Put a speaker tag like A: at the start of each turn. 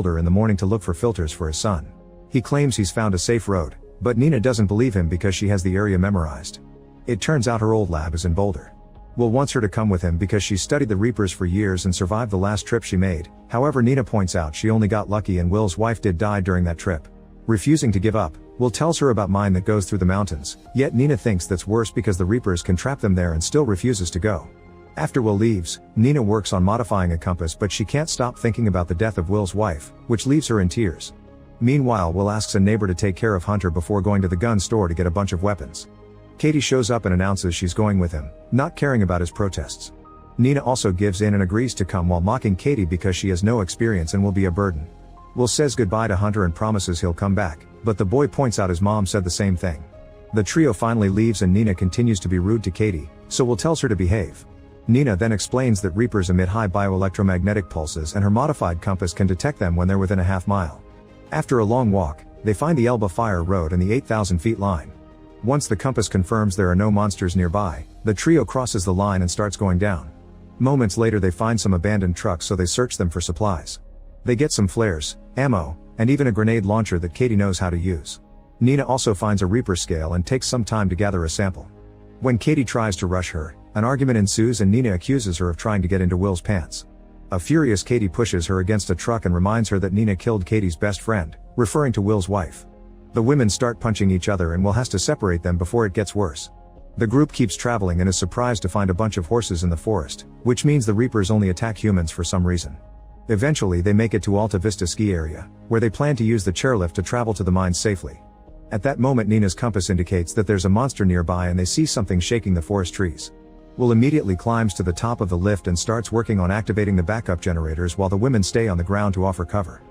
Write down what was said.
A: Boulder in the morning to look for filters for his son. He claims he's found a safe road, but Nina doesn't believe him because she has the area memorized. It turns out her old lab is in Boulder. Will wants her to come with him because she studied the Reapers for years and survived the last trip she made. However, Nina points out she only got lucky and Will's wife did die during that trip. Refusing to give up, Will tells her about mine that goes through the mountains, yet Nina thinks that's worse because the Reapers can trap them there and still refuses to go. After Will leaves, Nina works on modifying a compass, but she can't stop thinking about the death of Will's wife, which leaves her in tears. Meanwhile, Will asks a neighbor to take care of Hunter before going to the gun store to get a bunch of weapons. Katie shows up and announces she's going with him, not caring about his protests. Nina also gives in and agrees to come while mocking Katie because she has no experience and will be a burden. Will says goodbye to Hunter and promises he'll come back, but the boy points out his mom said the same thing. The trio finally leaves and Nina continues to be rude to Katie, so Will tells her to behave. Nina then explains that Reapers emit high bioelectromagnetic pulses and her modified compass can detect them when they're within a half mile. After a long walk, they find the Elba Fire Road and the 8,000 feet line. Once the compass confirms there are no monsters nearby, the trio crosses the line and starts going down. Moments later they find some abandoned trucks, so they search them for supplies. They get some flares, ammo, and even a grenade launcher that Katie knows how to use. Nina also finds a Reaper scale and takes some time to gather a sample. When Katie tries to rush her, an argument ensues and Nina accuses her of trying to get into Will's pants. A furious Katie pushes her against a truck and reminds her that Nina killed Katie's best friend, referring to Will's wife. The women start punching each other and Will has to separate them before it gets worse. The group keeps traveling and is surprised to find a bunch of horses in the forest, which means the Reapers only attack humans for some reason. Eventually they make it to Alta Vista ski area, where they plan to use the chairlift to travel to the mines safely. At that moment Nina's compass indicates that there's a monster nearby and they see something shaking the forest trees. Will immediately climbs to the top of the lift and starts working on activating the backup generators while the women stay on the ground to offer cover.